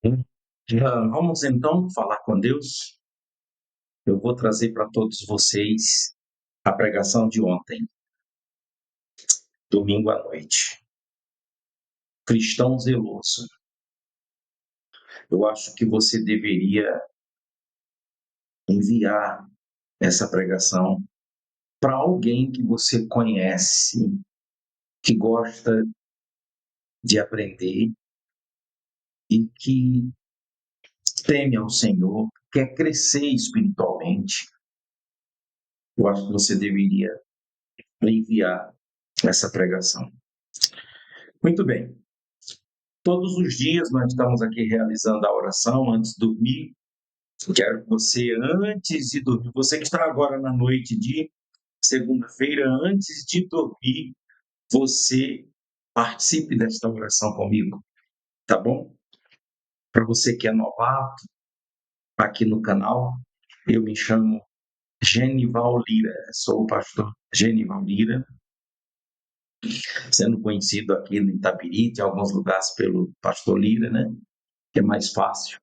Vamos então falar com Deus. Eu vou trazer para todos vocês a pregação de ontem, domingo à noite. Cristão zeloso. Eu acho que você deveria enviar essa pregação para alguém que você conhece, que gosta de aprender e que teme ao Senhor, quer crescer espiritualmente. Eu acho que você deveria enviar essa pregação. Muito bem. Todos os dias nós estamos aqui realizando a oração antes de dormir. Quero que você, antes de dormir, você que está agora na noite de segunda-feira, antes de dormir, você participe desta oração comigo, tá bom? Para você que é novato aqui no canal, eu me chamo Genival Lira, sou o pastor Genival Lira, sendo conhecido aqui no Itabirito, em alguns lugares pelo pastor Lira, né? Que é mais fácil.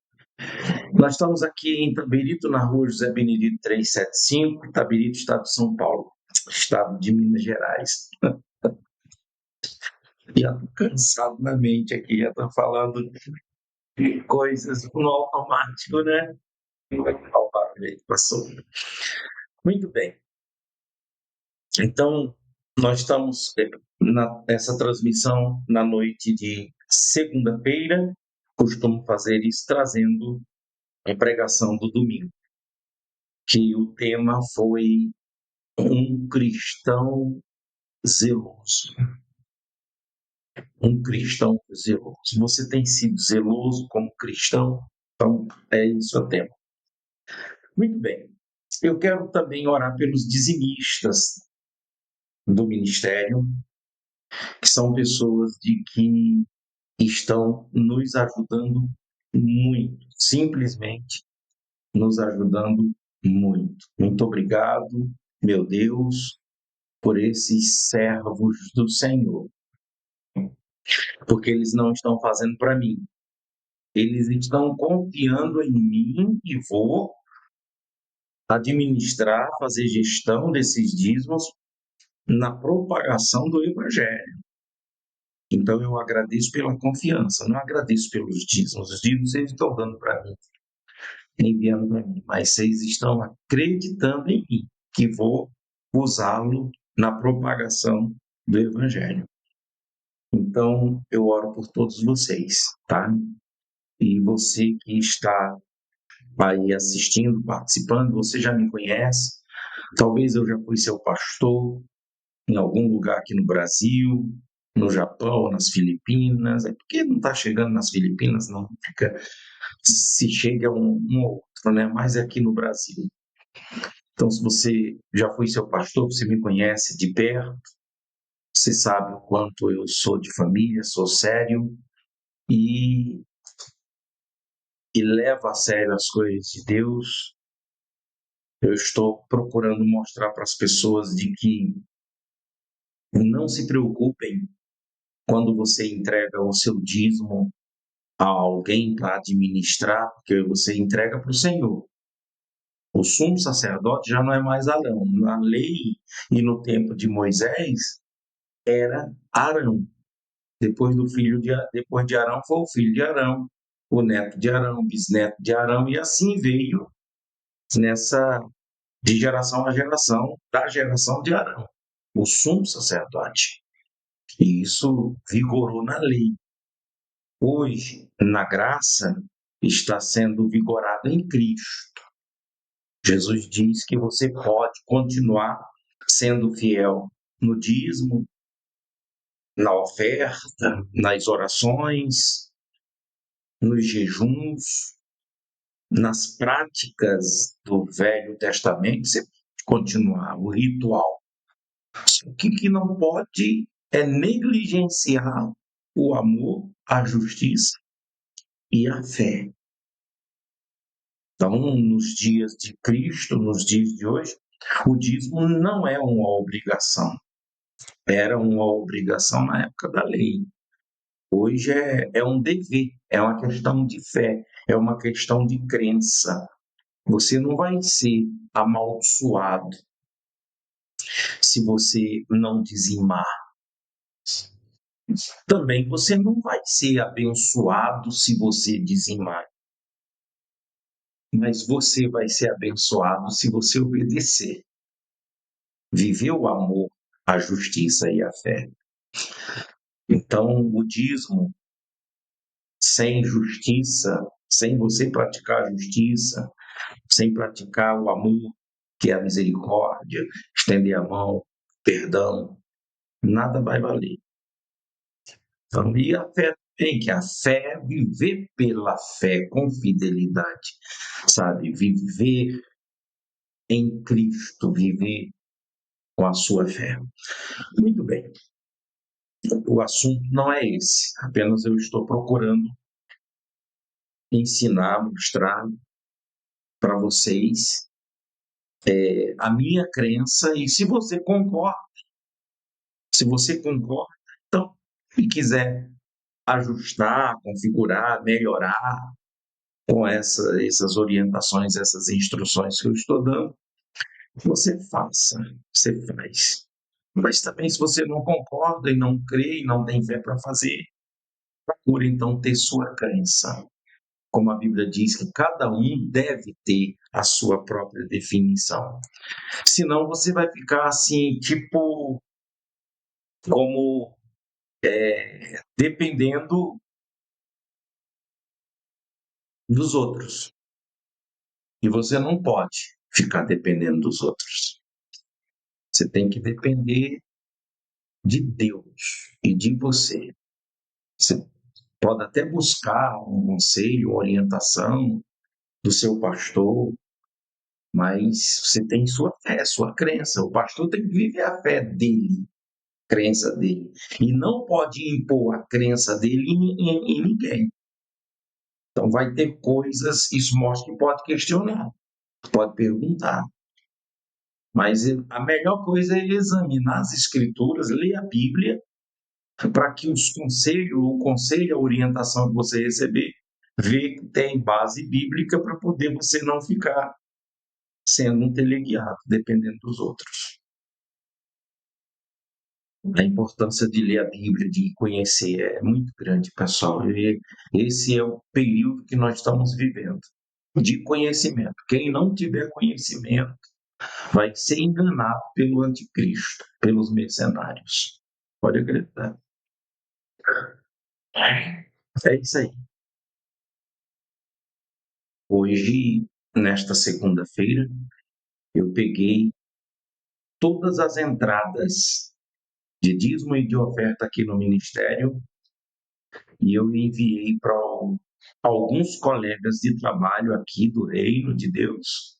Nós estamos aqui em Itabirito, na rua José Benedito 375, Itabirito, estado de São Paulo, estado de Minas Gerais. Já estou cansado na mente aqui, já estou falando de coisas no automático, né? O barulho aí passou. Muito bem. Então, nós estamos nessa transmissão na noite de segunda-feira. Costumo fazer isso trazendo a pregação do domingo, que o tema foi um cristão zeloso. Um cristão zeloso. Você tem sido zeloso como cristão? Então, é isso o tema. Muito bem. Eu quero também orar pelos dizimistas do ministério, que são pessoas de que estão nos ajudando muito, simplesmente nos ajudando muito. Muito obrigado, meu Deus, por esses servos do Senhor, porque eles não estão fazendo para mim, eles estão confiando em mim e vou administrar, fazer gestão desses dízimos na propagação do Evangelho. Então eu agradeço pela confiança, não agradeço pelos dízimos. Os dízimos eles estão dando para mim, enviando para mim, mas vocês estão acreditando em mim, que vou usá-lo na propagação do Evangelho. Então eu oro por todos vocês, tá? E você que está aí assistindo, participando, você já me conhece, talvez eu já fui seu pastor em algum lugar aqui no Brasil, no Japão, nas Filipinas, é porque não está chegando nas Filipinas, não fica, se chega um ou outro, né? Mas é aqui no Brasil. Então, se você já foi seu pastor, você me conhece de perto, você sabe o quanto eu sou de família, sou sério e, e levo a sério as coisas de Deus. Eu estou procurando mostrar para as pessoas de que não se preocupem quando você entrega o seu dízimo a alguém para administrar, porque você entrega para o Senhor. O sumo sacerdote já não é mais Arão. Na lei e no tempo de Moisés era Arão. Depois de Arão foi o filho de Arão, o neto de Arão, o bisneto de Arão, e assim veio nessa de geração a geração, da geração de Arão, o sumo sacerdote. E isso vigorou na lei. Hoje, na graça, está sendo vigorado em Cristo. Jesus diz que você pode continuar sendo fiel no dízimo, na oferta, nas orações, nos jejuns, nas práticas do Velho Testamento, você pode continuar o ritual. O que não pode é negligenciar o amor, a justiça e a fé. Então, nos dias de Cristo, nos dias de hoje, o dízimo não é uma obrigação. Era uma obrigação na época da lei. Hoje é um dever, é uma questão de fé, é uma questão de crença. Você não vai ser amaldiçoado se você não dizimar. Também você não vai ser abençoado se você dizimar, mas você vai ser abençoado se você obedecer, viver o amor, a justiça e a fé. Então, o dízimo sem justiça, sem você praticar a justiça, sem praticar o amor, que é a misericórdia, estender a mão, perdão, nada vai valer. Então, e a fé também, que a fé é viver pela fé com fidelidade, sabe? Viver em Cristo, viver com a sua fé. Muito bem, o assunto não é esse, apenas eu estou procurando ensinar, mostrar para vocês a minha crença e se você concorda, então, e quiser ajustar, configurar, melhorar com essas orientações, essas instruções que eu estou dando, você faça, você faz. Mas também, se você não concorda e não crê e não tem fé para fazer, procure então ter sua crença. Como a Bíblia diz que cada um deve ter a sua própria definição. Senão você vai ficar assim, tipo, como dependendo dos outros. E você não pode ficar dependendo dos outros. Você tem que depender de Deus e de você. Você pode até buscar um conselho, uma orientação do seu pastor, mas você tem sua fé, sua crença. O pastor tem que viver a fé dele, a crença dele. E não pode impor a crença dele em ninguém. Então, vai ter coisas, isso mostra que pode questionar, pode perguntar. Mas a melhor coisa é examinar as escrituras, ler a Bíblia, para que o conselho, a orientação que você receber, ver que tem base bíblica para poder você não ficar sendo um teleguiado, dependendo dos outros. A importância de ler a Bíblia, de conhecer, é muito grande, pessoal. E esse é o período que nós estamos vivendo, de conhecimento. Quem não tiver conhecimento vai ser enganado pelo anticristo, pelos mercenários. Pode acreditar. É isso aí. Hoje, nesta segunda-feira, eu peguei todas as entradas de dízimo e de oferta aqui no ministério e eu enviei para alguns colegas de trabalho aqui do Reino de Deus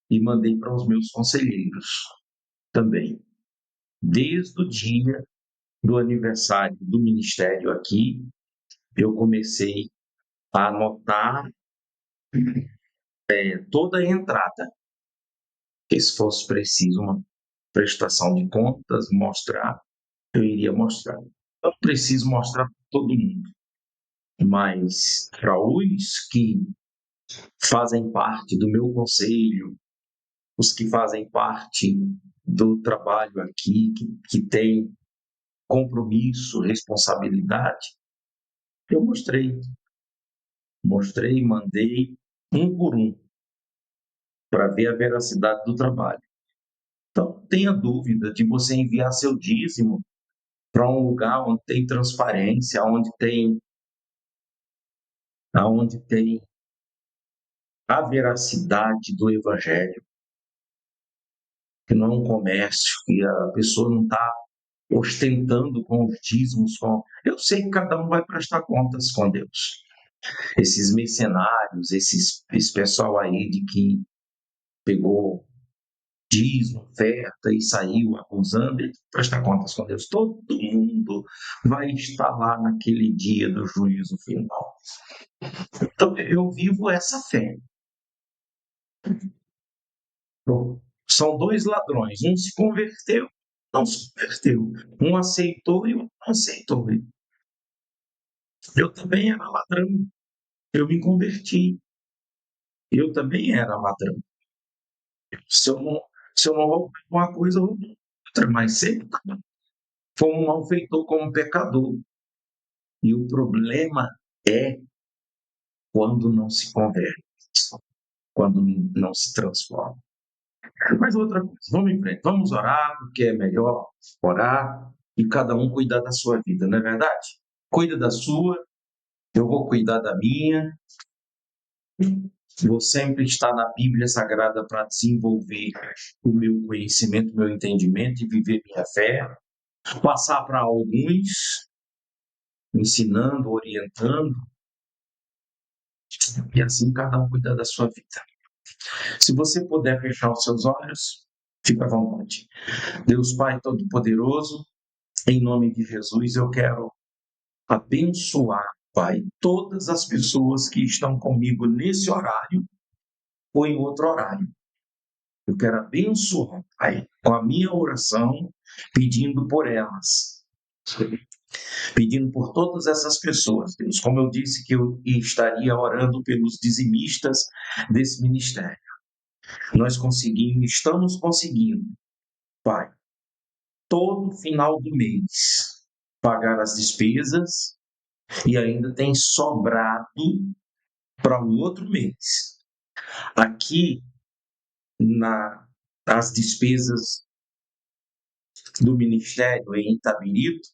e mandei para os meus conselheiros também. Desde o dia do aniversário do ministério aqui, eu comecei a anotar toda a entrada, que se fosse preciso uma prestação de contas, mostrar, eu iria mostrar. Não preciso mostrar para todo mundo, mas para os que fazem parte do meu conselho, os que fazem parte do trabalho aqui, que tem compromisso, responsabilidade, eu mostrei, mandei um por um, para ver a veracidade do trabalho. Então, não tenha dúvida de você enviar seu dízimo para um lugar onde tem transparência, onde tem a veracidade do evangelho, que não é um comércio, que a pessoa não está ostentando com os dízimos. Eu sei que cada um vai prestar contas com Deus. Esses mercenários, esse pessoal aí de que pegou dízimo, oferta e saiu acusando, ele presta contas com Deus. Todo mundo vai estar lá naquele dia do juízo final. Então, eu vivo essa fé. São dois ladrões, um se converteu, não se converteu. Um aceitou e o outro não aceitou. Eu também era ladrão. Eu me converti. Eu também era ladrão. Se eu não, se eu não roubo uma coisa, eu roubo outra. Mas sempre como um malfeitor, como um pecador. E o problema é quando não se converte, quando não se transforma. Mas outra coisa, vamos em frente, vamos orar, porque é melhor orar e cada um cuidar da sua vida, não é verdade? Cuida da sua, eu vou cuidar da minha, vou sempre estar na Bíblia Sagrada para desenvolver o meu conhecimento, o meu entendimento e viver minha fé, passar para alguns, ensinando, orientando, e assim cada um cuidar da sua vida. Se você puder fechar os seus olhos, fica à vontade. Deus Pai Todo-Poderoso, em nome de Jesus, eu quero abençoar, Pai, todas as pessoas que estão comigo nesse horário ou em outro horário. Eu quero abençoar, Pai, com a minha oração, pedindo por elas, pedindo por todas essas pessoas, Deus. Como eu disse que eu estaria orando pelos dizimistas desse ministério. Nós conseguimos, estamos conseguindo, Pai, todo final do mês pagar as despesas e ainda tem sobrado para o outro mês. Aqui, as despesas do ministério em Itabirito,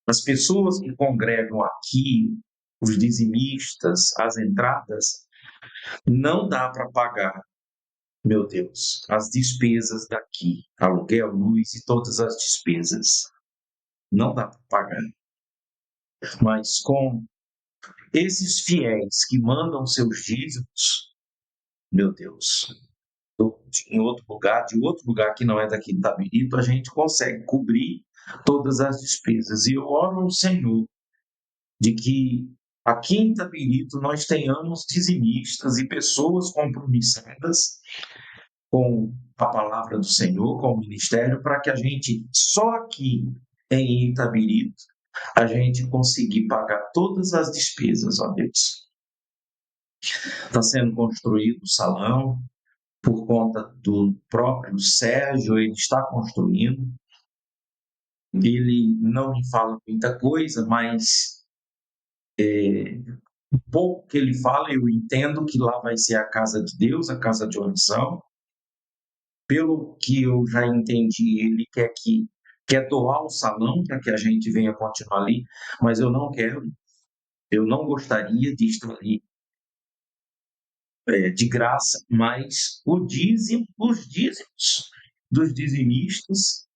as pessoas que congregam aqui, os dizimistas, as entradas, não dá para pagar, meu Deus, as despesas daqui, aluguel, luz e todas as despesas. Não dá para pagar. Mas com esses fiéis que mandam seus dízimos, meu Deus, em outro lugar, de outro lugar que não é daqui de Itabirito, a gente consegue cobrir todas as despesas. E eu oro ao Senhor de que aqui em Itabirito nós tenhamos dizimistas e pessoas compromissadas com a palavra do Senhor, com o ministério, para que a gente, só aqui em Itabirito, a gente conseguir pagar todas as despesas, ó Deus. Está sendo construído o salão, por conta do próprio Sérgio, ele está construindo. Ele não me fala muita coisa, mas o pouco que ele fala, eu entendo que lá vai ser a casa de Deus, a casa de oração. Pelo que eu já entendi, ele quer doar o salão para que a gente venha continuar ali, mas eu não quero, eu não gostaria de estar ali de graça, mas os dízimos dos dizimistas,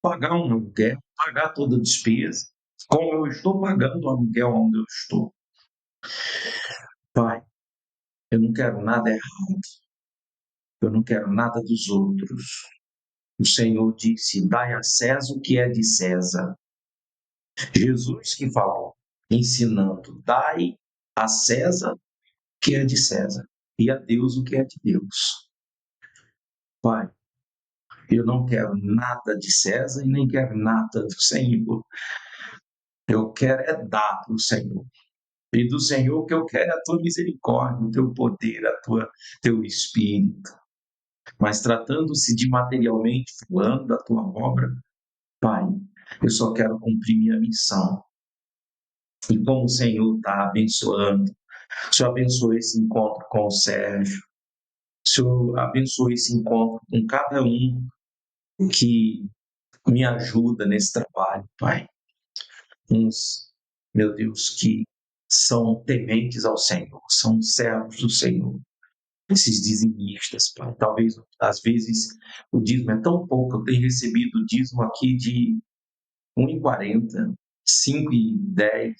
pagar um aluguel, pagar toda a despesa, como eu estou pagando o aluguel onde eu estou. Pai, eu não quero nada errado, eu não quero nada dos outros. O Senhor disse: dai a César o que é de César. Jesus que falou, ensinando: dai a César o que é de César e a Deus o que é de Deus. Pai, eu não quero nada de César e nem quero nada do Senhor. Eu quero é dar para o Senhor. E do Senhor o que eu quero é a tua misericórdia, o teu poder, teu espírito. Mas tratando-se de materialmente falando da tua obra, Pai, eu só quero cumprir minha missão. E como o Senhor está abençoando, o Senhor abençoe esse encontro com o Sérgio, o Senhor abençoe esse encontro com cada um que me ajuda nesse trabalho, Pai. Uns, meu Deus, que são tementes ao Senhor, são servos do Senhor. Esses dizimistas, Pai. Talvez, às vezes, o dízimo é tão pouco. Eu tenho recebido dízimo aqui de 1,40, 5,10,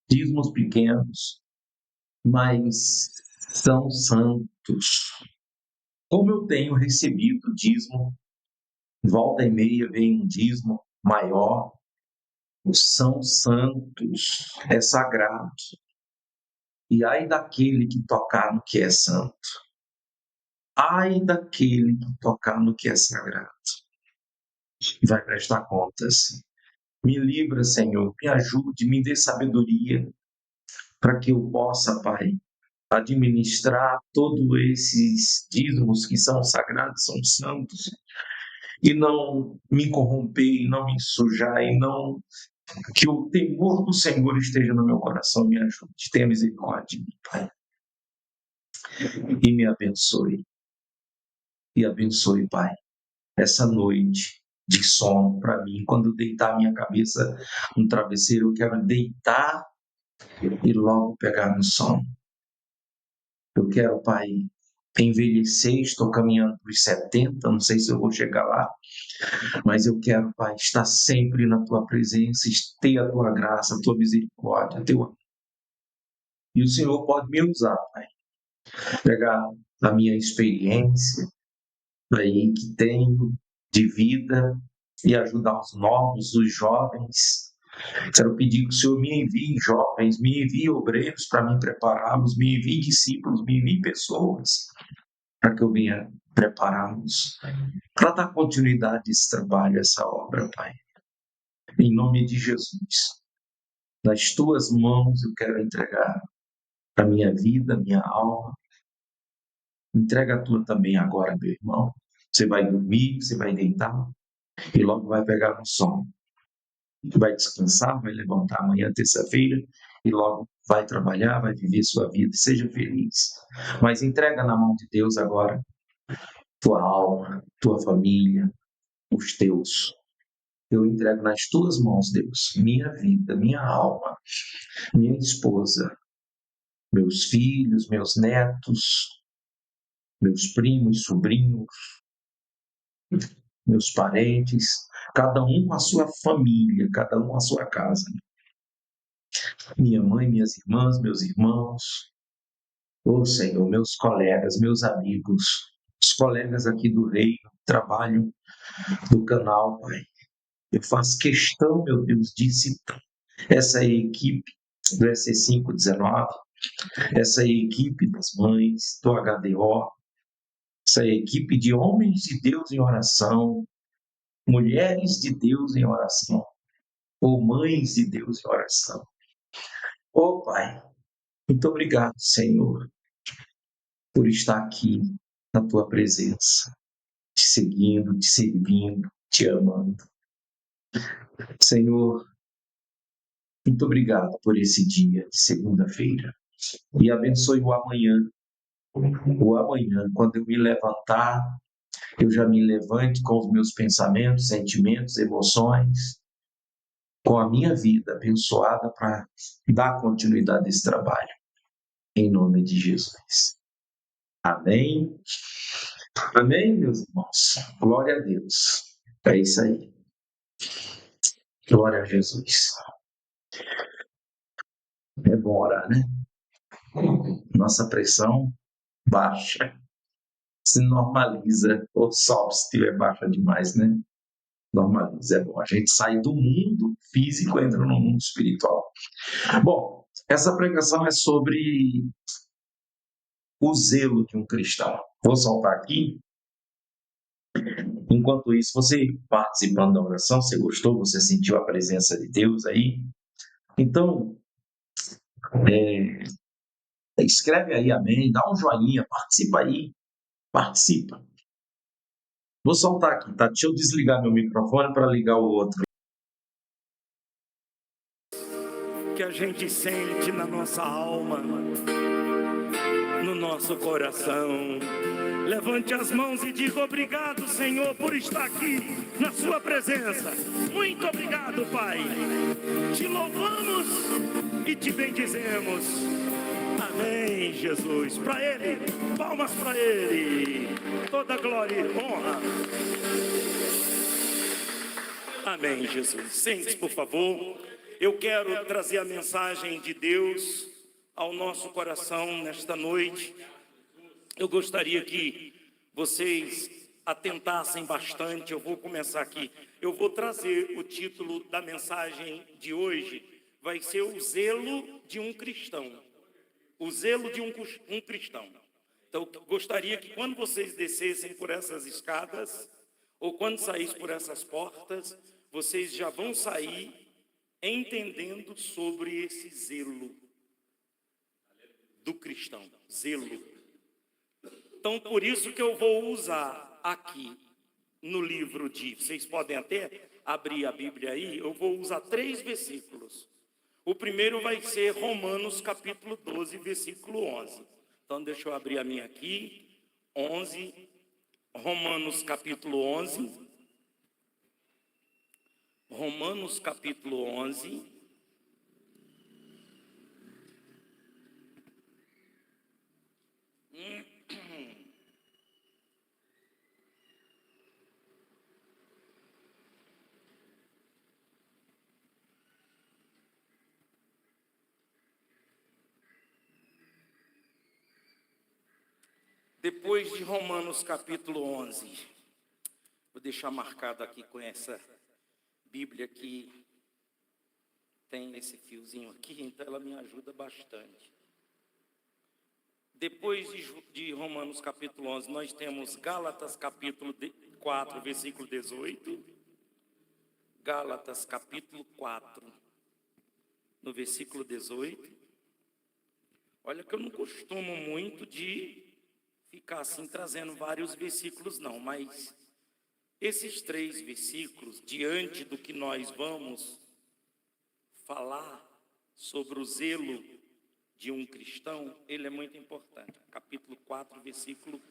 dízimos pequenos, mas são santos. Como eu tenho recebido dízimo, volta e meia vem um dízimo maior, são santos, é sagrado. E ai daquele que tocar no que é santo, ai daquele que tocar no que é sagrado, e vai prestar contas. Me livra, Senhor, me ajude, me dê sabedoria para que eu possa, Pai, administrar todos esses dízimos que são sagrados, são santos, e não me corromper, e não me sujar, e não que o temor do Senhor esteja no meu coração. Me ajude, tenha misericórdia de mim, Pai, e me abençoe. E abençoe, Pai, essa noite de sono para mim. Quando eu deitar minha cabeça no travesseiro, eu quero deitar e logo pegar no sono. Eu quero, Pai, envelhecer, estou caminhando para os 70, não sei se eu vou chegar lá, mas eu quero, Pai, estar sempre na Tua presença, ter a Tua graça, a Tua misericórdia, Teu amor. E o Senhor pode me usar, Pai, pegar a minha experiência aí que tenho de vida e ajudar os novos, os jovens. Quero pedir que o Senhor me envie jovens, me envie obreiros para me prepará-los, me envie discípulos, me envie pessoas para que eu venha prepará-los para dar continuidade a esse trabalho, a essa obra, Pai. Em nome de Jesus, nas Tuas mãos eu quero entregar a minha vida, a minha alma. Entrega a tua também agora, meu irmão. Você vai dormir, você vai deitar e logo vai pegar no sono. Vai descansar, vai levantar amanhã, terça-feira, e logo vai trabalhar, vai viver sua vida. Seja feliz. Mas entrega na mão de Deus agora tua alma, tua família, os teus. Eu entrego nas tuas mãos, Deus, minha vida, minha alma, minha esposa, meus filhos, meus netos, meus primos, sobrinhos, meus parentes, cada um com a sua família, cada um a sua casa. Minha mãe, minhas irmãs, meus irmãos, ô Senhor, meus colegas, meus amigos, os colegas aqui do Reino, trabalho do canal, Pai. Eu faço questão, meu Deus, de citar essa equipe do SC519, essa equipe das mães, do HDO, essa equipe de homens de Deus em oração, mulheres de Deus em oração, ou mães de Deus em oração. Ô Pai, muito obrigado, Senhor, por estar aqui na Tua presença, te seguindo, te servindo, te amando. Senhor, muito obrigado por esse dia de segunda-feira. E abençoe o amanhã. O amanhã, quando eu me levantar, eu já me levante com os meus pensamentos, sentimentos, emoções, com a minha vida abençoada para dar continuidade a esse trabalho. Em nome de Jesus. Amém. Amém, meus irmãos. Glória a Deus. É isso aí. Glória a Jesus. É bom orar, né? Nossa pressão baixa. Se normaliza, ou sobe se estiver baixa demais, né? Normaliza, é bom. A gente sai do mundo físico e entra no mundo espiritual. Bom, essa pregação é sobre o zelo de um cristão. Vou soltar aqui. Enquanto isso, você participando da oração, você gostou, você sentiu a presença de Deus aí? Então, escreve aí amém, dá um joinha, participa aí, participa. Vou soltar aqui, tá? Deixa eu desligar meu microfone para ligar o outro. Que a gente sente na nossa alma, no nosso coração. Levante as mãos e diga obrigado, Senhor, por estar aqui na sua presença. Muito obrigado, Pai. Te louvamos e te bendizemos. Amém, Jesus. Para Ele, palmas para Ele. Toda glória e honra. Amém, Jesus. Sente-se, por favor. Eu quero trazer a mensagem de Deus ao nosso coração nesta noite. Eu gostaria que vocês atentassem bastante. Eu vou começar aqui. Eu vou trazer o título da mensagem de hoje. Vai ser o zelo de um cristão. O zelo de um cristão. Então, eu gostaria que quando vocês descessem por essas escadas, ou quando saíssem por essas portas, vocês já vão sair entendendo sobre esse zelo do cristão, zelo. Então, por isso que eu vou usar aqui no livro de, vocês podem até abrir a Bíblia aí, eu vou usar 3 versículos. O primeiro vai ser Romanos capítulo 12, versículo 11. Então, deixa eu abrir a minha aqui, 11, Romanos capítulo 11. Romanos capítulo 11. Depois de Romanos capítulo 11, vou deixar marcado aqui com essa Bíblia que tem esse fiozinho aqui, então ela me ajuda bastante. Depois de Romanos capítulo 11, nós temos Gálatas capítulo 4, versículo 18. Gálatas capítulo 4, no versículo 18. Olha que eu não costumo muito de ficar assim trazendo vários versículos não, mas esses 3 versículos, diante do que nós vamos falar sobre o zelo de um cristão, ele é muito importante. Capítulo 4, versículo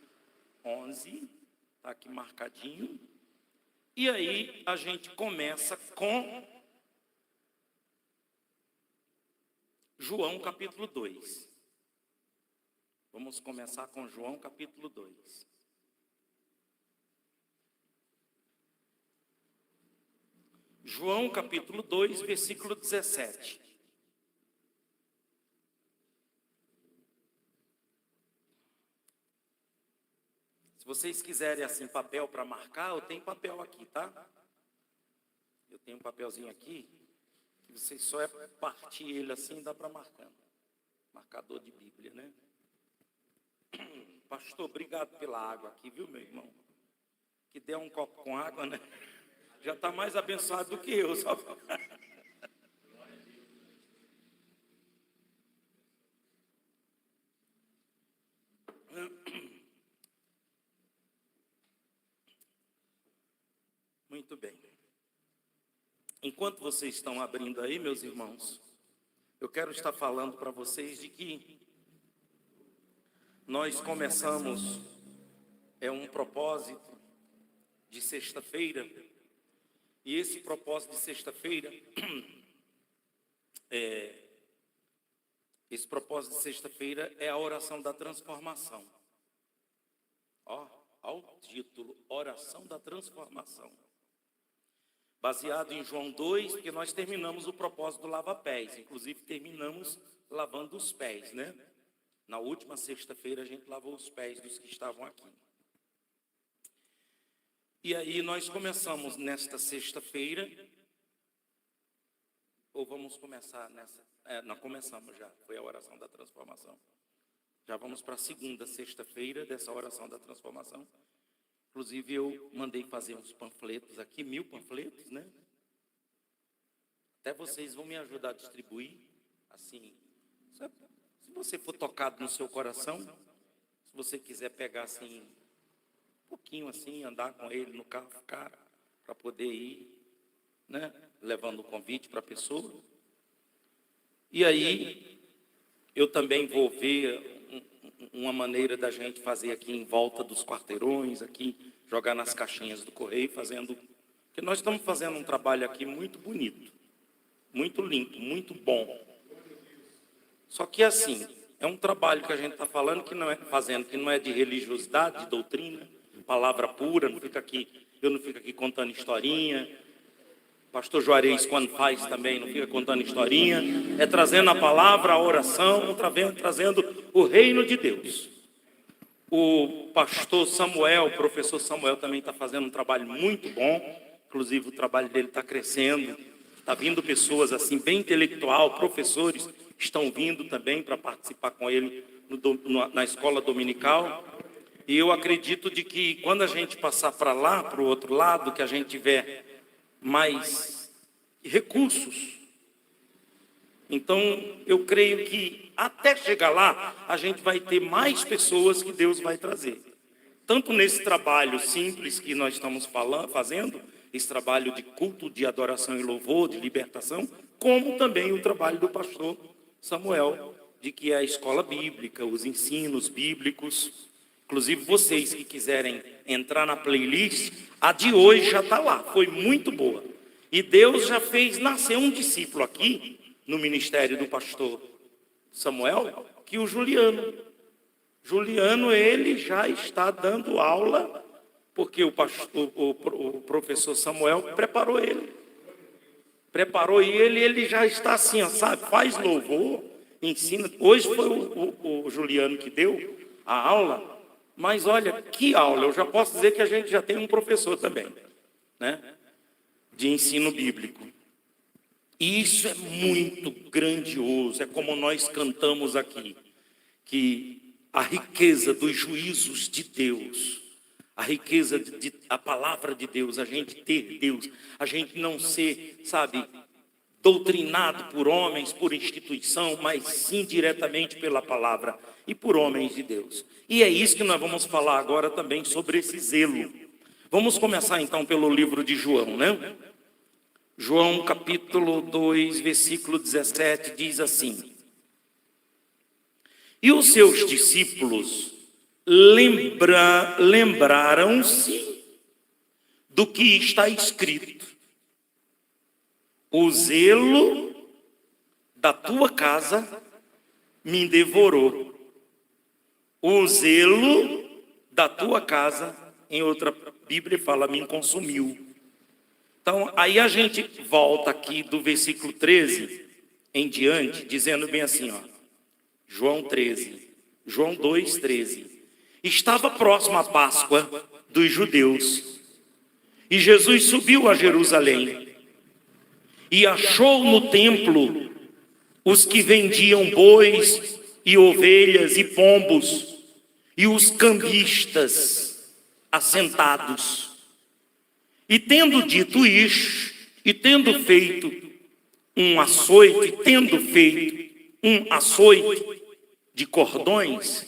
11, está aqui marcadinho. E aí a gente começa com João capítulo 2. Vamos começar com João capítulo 2. João capítulo 2, versículo 17. Se vocês quiserem assim papel para marcar, eu tenho papel aqui, tá? Eu tenho um papelzinho aqui, que vocês só é partir ele assim, dá para marcando. Marcador de Bíblia, né? Pastor, obrigado pela água aqui, viu, meu irmão? Que der um copo com água, né? Já está mais abençoado do que eu. Só... Muito bem. Enquanto vocês estão abrindo aí, meus irmãos, eu quero estar falando para vocês de que nós começamos um propósito de sexta-feira, e esse propósito de sexta-feira, é a oração da transformação. Ó o título, oração da transformação. Baseado em João 2, porque nós terminamos o propósito do lava-pés, inclusive terminamos lavando os pés, né? Na última sexta-feira a gente lavou os pés dos que estavam aqui. E aí nós começamos nesta sexta-feira, ou vamos começar nessa? Nós começamos já, foi a oração da transformação. Já vamos para a segunda sexta-feira dessa oração da transformação. Inclusive eu mandei fazer uns panfletos aqui, 1000 panfletos, né? Até vocês vão me ajudar a distribuir, assim, se você for tocado no seu coração, se você quiser pegar assim, um pouquinho assim, andar com ele no carro, cara, para poder ir, né? Levando o convite para a pessoa. E aí, eu também vou ver uma maneira da gente fazer aqui em volta dos quarteirões, aqui, jogar nas caixinhas do correio, fazendo... Porque nós estamos fazendo um trabalho aqui muito bonito, muito limpo, muito bom. Só que assim, é um trabalho que a gente está falando que não é fazendo, que não é de religiosidade, de doutrina, palavra pura, eu não fico aqui contando historinha. Pastor Juarez, quando faz também, não fica contando historinha, é trazendo a palavra, a oração, trazendo o reino de Deus. O pastor Samuel, o professor Samuel também está fazendo um trabalho muito bom, inclusive o trabalho dele está crescendo, está vindo pessoas assim, bem intelectual, professores estão vindo também para participar com ele na escola dominical, e eu acredito de que quando a gente passar para lá, para o outro lado, que a gente tiver mais recursos. Então, eu creio que até chegar lá, a gente vai ter mais pessoas que Deus vai trazer. Tanto nesse trabalho simples que nós estamos fazendo, esse trabalho de culto, de adoração e louvor, de libertação, como também o trabalho do pastor Samuel, de que é a escola bíblica, os ensinos bíblicos. Inclusive, vocês que quiserem entrar na playlist, a de hoje já está lá, foi muito boa. E Deus já fez nascer um discípulo aqui, no ministério do pastor Samuel, que o Juliano. Juliano, ele já está dando aula, porque o professor Samuel preparou ele. Ele já está assim, ó, sabe, faz louvor, ensina. Hoje foi o Juliano que deu a aula, mas olha, que aula, eu já posso dizer que a gente já tem um professor também, né, de ensino bíblico. E isso é muito grandioso, é como nós cantamos aqui, que a riqueza dos juízos de Deus, a riqueza a palavra de Deus, a gente ter Deus, a gente não ser, sabe, doutrinado por homens, por instituição, mas sim diretamente pela palavra e por homens de Deus. E é isso que nós vamos falar agora também sobre esse zelo. Vamos começar então pelo livro de João, né? João capítulo 2, versículo 17, diz assim: e os seus discípulos lembraram-se do que está escrito: o zelo da tua casa me devorou. O zelo da tua casa, em outra Bíblia fala, me consumiu. Então, aí a gente volta aqui do versículo 13 em diante, dizendo bem assim, ó, João 2, 13. Estava próxima a Páscoa dos judeus, e Jesus subiu a Jerusalém, e achou no templo os que vendiam bois e ovelhas e pombos, e os cambistas assentados. E tendo dito isto, e tendo feito um açoite de cordões,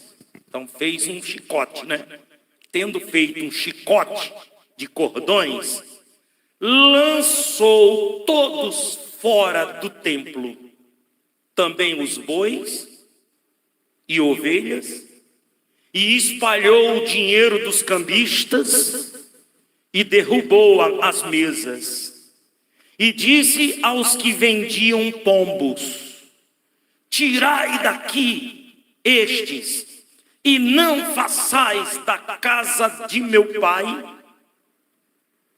então fez um chicote, né? Tendo feito um chicote de cordões, lançou todos fora do templo, também os bois e ovelhas, e espalhou o dinheiro dos cambistas e derrubou as mesas. E disse aos que vendiam pombos: tirai daqui estes, e não façais da casa de meu pai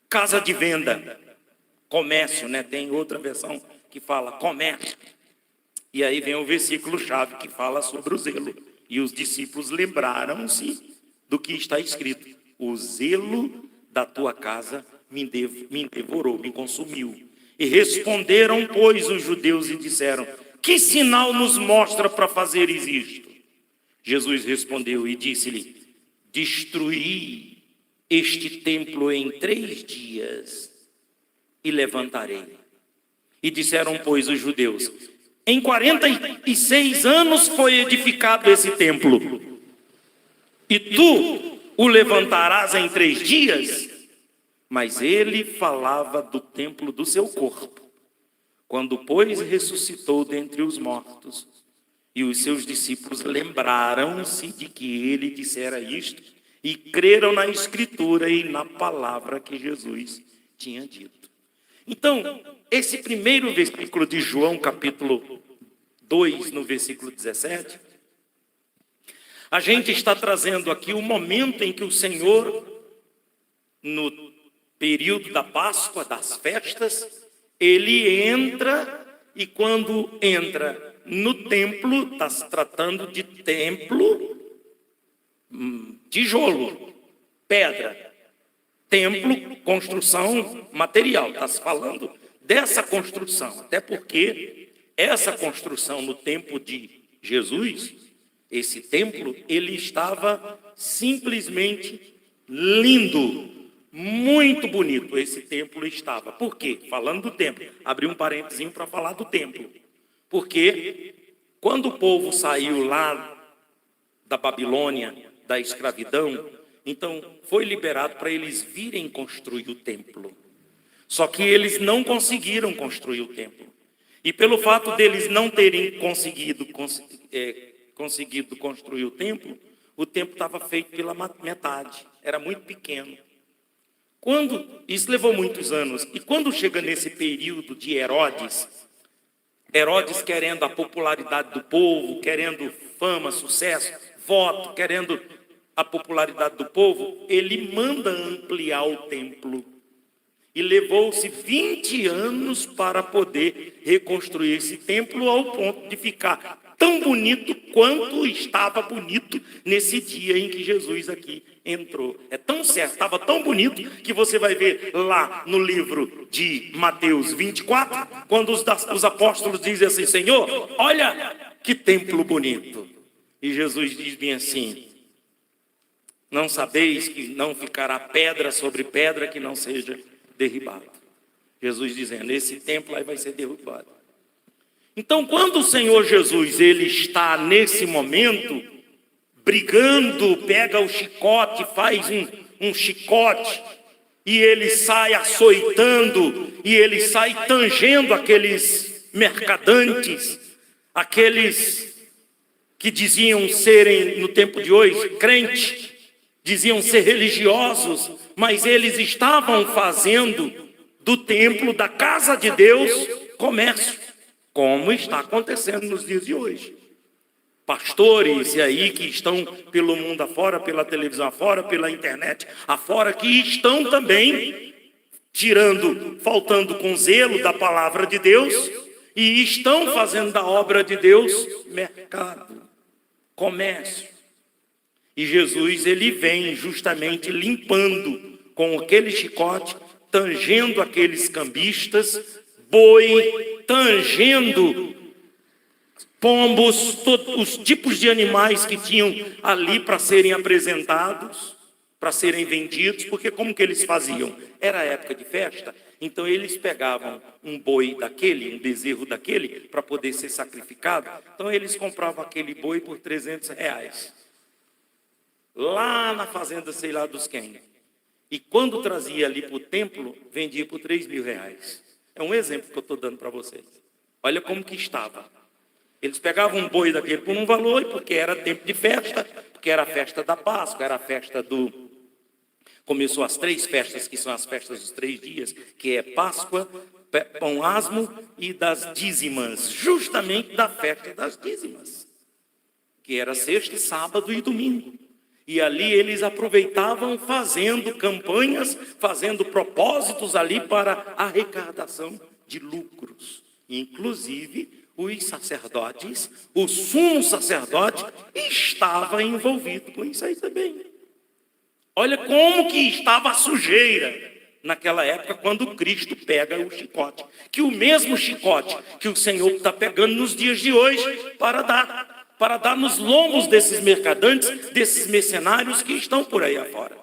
casa de venda. Comércio, né? Tem outra versão que fala comércio. E aí vem o versículo-chave que fala sobre o zelo. E os discípulos lembraram-se do que está escrito: o zelo da tua casa me devorou, me consumiu. E responderam, pois, os judeus e disseram: que sinal nos mostra para fazeres isto? Jesus respondeu e disse-lhe: destruí este templo em 3 dias e levantarei. E disseram, pois, os judeus: em 46 anos foi edificado esse templo, e tu o levantarás em 3 dias? Mas ele falava do templo do seu corpo. Quando, pois, ressuscitou dentre os mortos, e os seus discípulos lembraram-se de que ele dissera isto, e creram na Escritura e na palavra que Jesus tinha dito. Então, esse primeiro versículo de João, capítulo 2, no versículo 17, a gente está trazendo aqui o momento em que o Senhor, no período da Páscoa, das festas, ele entra, e quando entra no templo, está se tratando de templo, tijolo, pedra, templo, construção material, está se falando dessa construção, até porque essa construção no tempo de Jesus, esse templo, ele estava simplesmente lindo, muito bonito esse templo estava. Por quê? Falando do templo. Abri um parentezinho para falar do templo. Porque quando o povo saiu lá da Babilônia, da escravidão, então foi liberado para eles virem construir o templo. Só que eles não conseguiram construir o templo. E pelo fato deles não terem conseguido construir o templo estava feito pela metade, era muito pequeno. Isso levou muitos anos, e quando chega nesse período de Herodes querendo a popularidade do povo, querendo fama, sucesso, voto, querendo a popularidade do povo, ele manda ampliar o templo. E levou-se 20 anos para poder reconstruir esse templo ao ponto de ficar tão bonito quanto estava bonito nesse dia em que Jesus aqui entrou. É tão certo, estava tão bonito que você vai ver lá no livro de Mateus 24, quando os apóstolos dizem assim: Senhor, olha que templo bonito. E Jesus diz bem assim: não sabeis que não ficará pedra sobre pedra que não seja derribado. Jesus dizendo, esse templo aí vai ser derrubado. Então, quando o Senhor Jesus, ele está nesse momento, brigando, pega o chicote, faz um chicote, e ele sai açoitando, e ele sai tangendo aqueles mercadantes, aqueles que diziam serem, no tempo de hoje, crentes, diziam ser religiosos, mas eles estavam fazendo do templo, da casa de Deus, comércio, como está acontecendo nos dias de hoje. Pastores aí que estão pelo mundo afora, pela televisão afora, pela internet afora, que estão também faltando com zelo da palavra de Deus, e estão fazendo da obra de Deus mercado, comércio. E Jesus, ele vem justamente limpando com aquele chicote, tangendo aqueles cambistas, boi, tangendo pombos, todos os tipos de animais que tinham ali para serem apresentados, para serem vendidos, porque como que eles faziam? Era época de festa, então eles pegavam um boi daquele, um bezerro daquele, para poder ser sacrificado, então eles compravam aquele boi por R$300. Lá na fazenda, sei lá dos quem. E quando trazia ali para o templo, vendia por R$3.000. É um exemplo que eu estou dando para vocês. Olha como que estava. Eles pegavam um boi daquele por um valor, porque era tempo de festa, porque era a festa da Páscoa, era a festa do... Começou as 3 festas, que são as festas dos 3 dias, que é Páscoa, Pão Asmo e das dízimas, justamente da festa das dízimas, que era sexta, sábado e domingo. E ali eles aproveitavam fazendo campanhas, fazendo propósitos ali para arrecadação de lucros. Inclusive, os sacerdotes, o sumo sacerdote, estava envolvido com isso aí também. Olha como que estava a sujeira naquela época, quando Cristo pega o chicote. Que o mesmo chicote que o Senhor está pegando nos dias de hoje para dar nos lombos desses mercadantes, desses mercenários que estão por aí afora.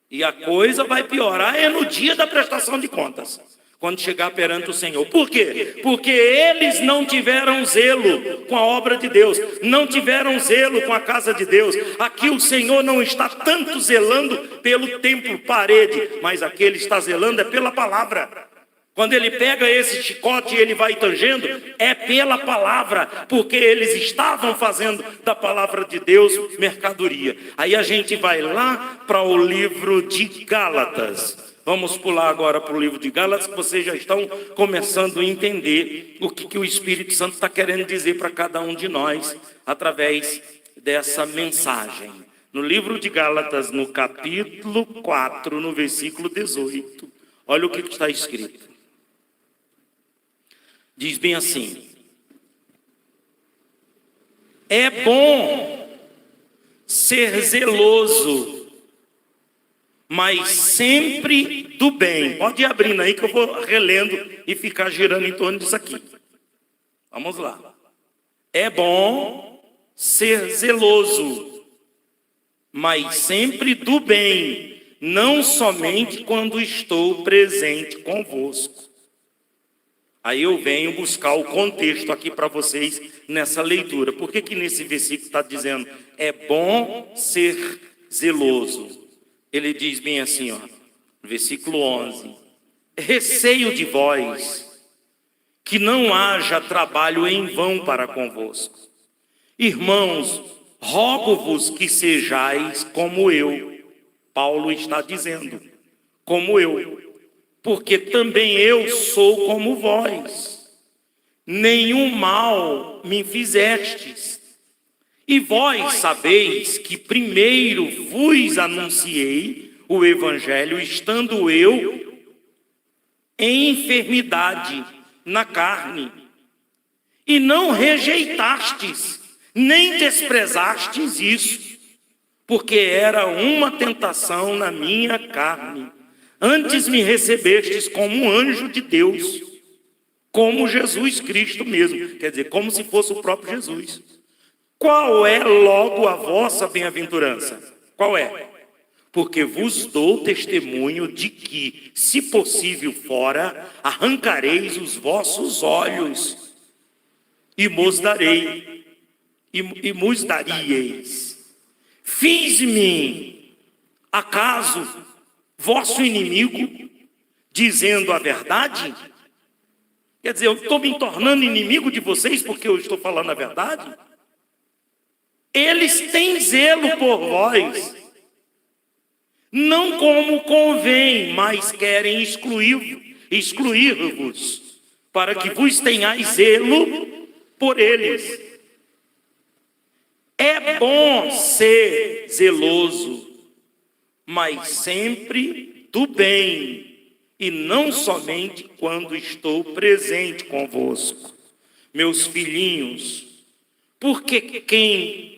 E a coisa vai piorar no dia da prestação de contas, quando chegar perante o Senhor. Por quê? Porque eles não tiveram zelo com a obra de Deus, não tiveram zelo com a casa de Deus. Aqui o Senhor não está tanto zelando pelo templo, parede, mas aqui Ele está zelando pela palavra. Quando ele pega esse chicote e ele vai tangendo, é pela palavra, porque eles estavam fazendo da palavra de Deus mercadoria. Aí a gente vai lá para o livro de Gálatas. Vamos pular agora para o livro de Gálatas, que vocês já estão começando a entender o que o Espírito Santo está querendo dizer para cada um de nós, através dessa mensagem. No livro de Gálatas, no capítulo 4, no versículo 18, olha o que está escrito. Diz bem assim: é bom ser zeloso, mas sempre do bem. Pode ir abrindo aí que eu vou relendo e ficar girando em torno disso aqui. Vamos lá. É bom ser zeloso, mas sempre do bem, não somente quando estou presente convosco. Aí eu venho buscar o contexto aqui para vocês nessa leitura. Por que nesse versículo está dizendo, é bom ser zeloso? Ele diz bem assim, ó, versículo 11, receio de vós, que não haja trabalho em vão para convosco. Irmãos, rogo-vos que sejais como eu. Paulo está dizendo, como eu, porque também eu sou como vós. Nenhum mal me fizestes. E vós sabeis que primeiro vos anunciei o evangelho, estando eu em enfermidade na carne, e não rejeitastes, nem desprezastes isso, porque era uma tentação na minha carne. Antes me recebestes como um anjo de Deus, como Jesus Cristo mesmo, quer dizer, como se fosse o próprio Jesus. Qual é logo a vossa bem-aventurança? Qual é? Porque vos dou testemunho de que, se possível fora, arrancareis os vossos olhos e mos darei, e mos daríeis. Fiz-me, acaso, vosso inimigo, dizendo a verdade? Quer dizer, eu estou me tornando inimigo de vocês porque eu estou falando a verdade? Eles têm zelo por vós, não como convém, mas querem excluir-vos, para que vos tenhais zelo por eles. É bom ser zeloso, mas sempre do bem, e não somente quando estou presente convosco. Meus filhinhos, porque quem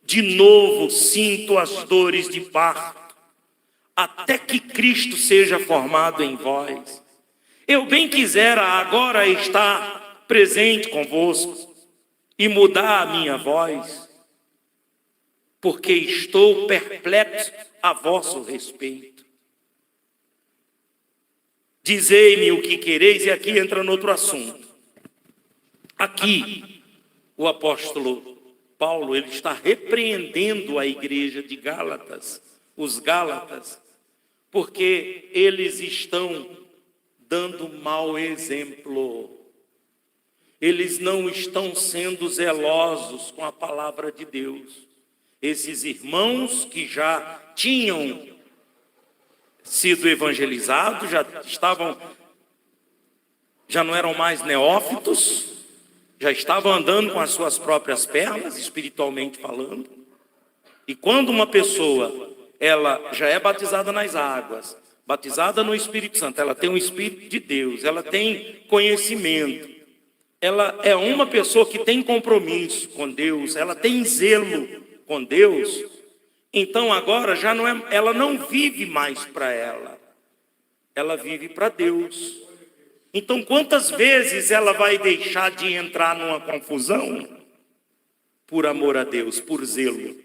de novo sinto as dores de parto, até que Cristo seja formado em vós. Eu bem quisera agora estar presente convosco e mudar a minha voz, porque estou perplexo a vosso respeito. Dizei-me o que quereis, e aqui entra no outro assunto. Aqui, o apóstolo Paulo, ele está repreendendo a igreja de Gálatas, os Gálatas, porque eles estão dando mau exemplo. Eles não estão sendo zelosos com a palavra de Deus. Esses irmãos que já tinham sido evangelizados, já não eram mais neófitos, já estavam andando com as suas próprias pernas, espiritualmente falando. E quando uma pessoa, ela já é batizada nas águas, batizada no Espírito Santo, ela tem o Espírito de Deus, ela tem conhecimento, ela é uma pessoa que tem compromisso com Deus, ela tem zelo com Deus, então agora já não é, ela não vive mais para ela vive para Deus. Então quantas vezes ela vai deixar de entrar numa confusão por amor a Deus, por zelo?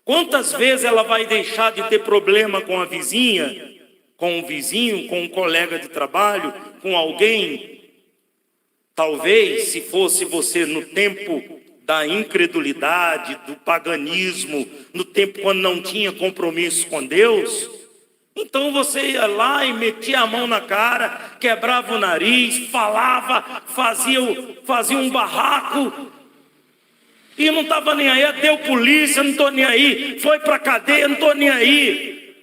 Quantas vezes ela vai deixar de ter problema com a vizinha, com o vizinho, com um colega de trabalho, com alguém? Talvez, se fosse você no tempo da incredulidade, do paganismo, no tempo quando não tinha compromisso com Deus, então você ia lá e metia a mão na cara, quebrava o nariz, falava, fazia um barraco, e não estava nem aí, deu polícia, não estou nem aí, foi para a cadeia, não estou nem aí.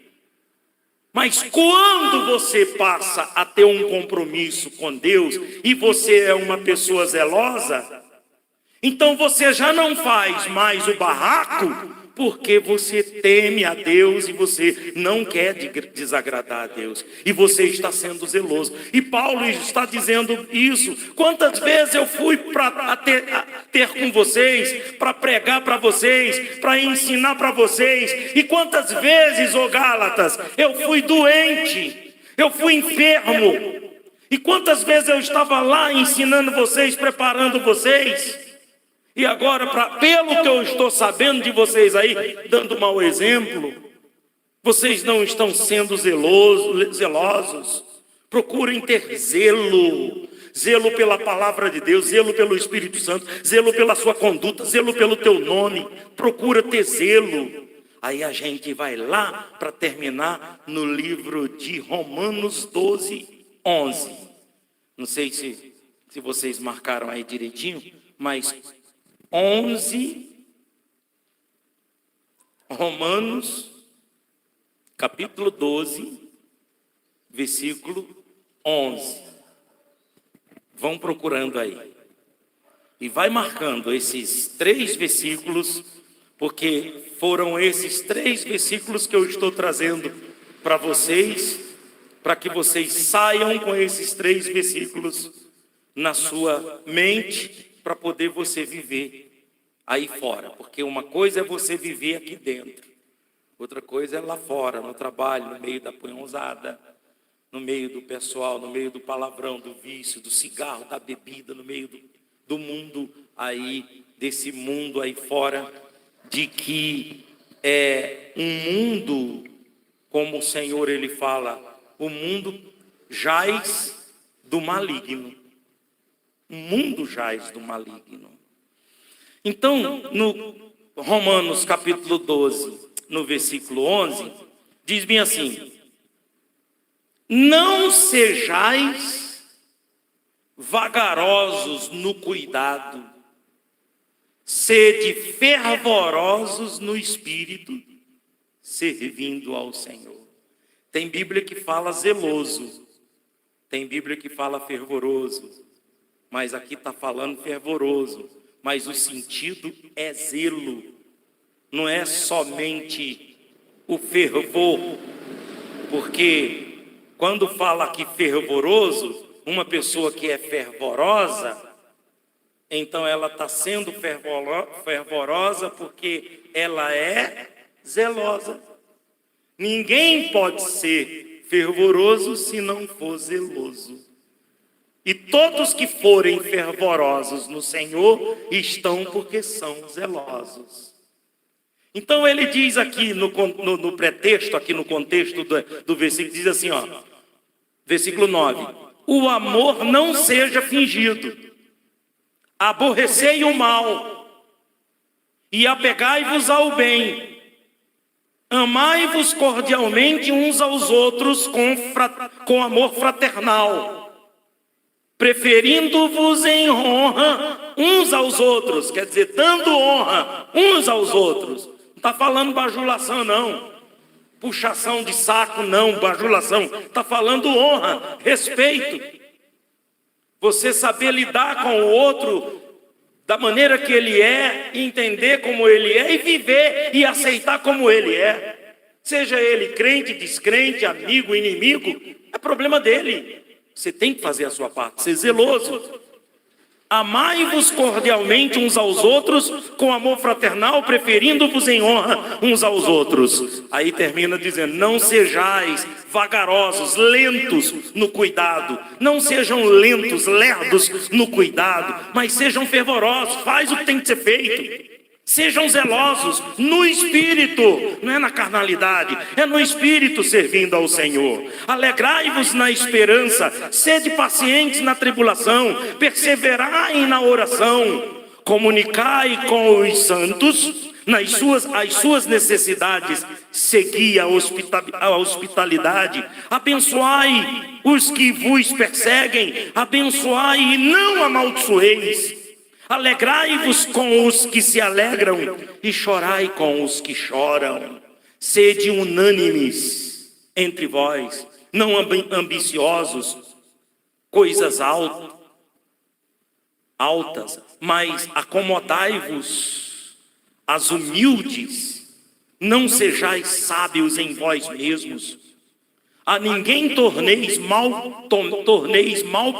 Mas quando você passa a ter um compromisso com Deus, e você é uma pessoa zelosa, então você já não faz mais o barraco, porque você teme a Deus e você não quer desagradar a Deus. E você está sendo zeloso. E Paulo está dizendo isso. Quantas vezes eu fui para ter com vocês, para pregar para vocês, para ensinar para vocês. E quantas vezes, ô Gálatas, eu fui doente, eu fui enfermo. E quantas vezes eu estava lá ensinando vocês, preparando vocês. E agora, pelo que eu estou sabendo de vocês aí, dando mau exemplo, Vocês não estão sendo zelosos. Procurem ter zelo. Zelo pela palavra de Deus, zelo pelo Espírito Santo, zelo pela sua conduta, zelo pelo teu nome. Procura ter zelo. Aí a gente vai lá para terminar no livro de Romanos 12, 11. Não sei se vocês marcaram aí direitinho, mas 11, Romanos, capítulo 12, versículo 11. Vão procurando aí. E vai marcando esses 3 versículos, porque foram esses 3 versículos que eu estou trazendo para vocês, para que vocês saiam com esses 3 versículos na sua mente, para poder você viver aí fora. Porque uma coisa é você viver aqui dentro, outra coisa é lá fora, no trabalho, no meio da punhãozada, no meio do pessoal, no meio do palavrão, do vício, do cigarro, da bebida, no meio do mundo aí, desse mundo aí fora, de que é um mundo, como o Senhor ele fala, o mundo jaz do maligno. O mundo jaz do maligno. Então, no Romanos capítulo 12, no versículo 11, diz bem assim: não sejais vagarosos no cuidado, sede fervorosos no espírito, servindo ao Senhor. Tem Bíblia que fala zeloso, tem Bíblia que fala fervoroso, mas aqui está falando fervoroso, mas o sentido é zelo, não é somente o fervor, porque quando fala aqui fervoroso, uma pessoa que é fervorosa, então ela está sendo fervorosa porque ela é zelosa. Ninguém pode ser fervoroso se não for zeloso. E todos que forem fervorosos no Senhor estão porque são zelosos. Então ele diz aqui no pretexto, aqui no contexto do versículo, diz assim, ó, versículo 9: o amor não seja fingido, aborrecei o mal e apegai-vos ao bem, amai-vos cordialmente uns aos outros com amor fraternal, preferindo-vos em honra uns aos outros, quer dizer, dando honra uns aos outros. Não está falando bajulação não, puxação de saco não, bajulação, está falando honra, respeito. Você saber lidar com o outro da maneira que ele é, entender como ele é e viver e aceitar como ele é. Seja ele crente, descrente, amigo, inimigo, é problema dele. Você tem que fazer a sua parte, ser zeloso. Amai-vos cordialmente uns aos outros com amor fraternal, preferindo-vos em honra uns aos outros. Aí termina dizendo: não sejais vagarosos, lentos no cuidado. Não sejam lentos, lerdos no cuidado, mas sejam fervorosos. Faz o que tem que ser feito. Sejam zelosos no espírito, não é na carnalidade, é no espírito servindo ao Senhor. Alegrai-vos na esperança, sede pacientes na tribulação, perseverai na oração, comunicai com os santos as suas necessidades, segui a hospitalidade, abençoai os que vos perseguem, abençoai e não amaldiçoeis. Alegrai-vos com os que se alegram e chorai com os que choram. Sede unânimes entre vós, não ambiciosos, coisas altas, mas acomodai-vos às humildes. Não sejais sábios em vós mesmos. A ninguém torneis mal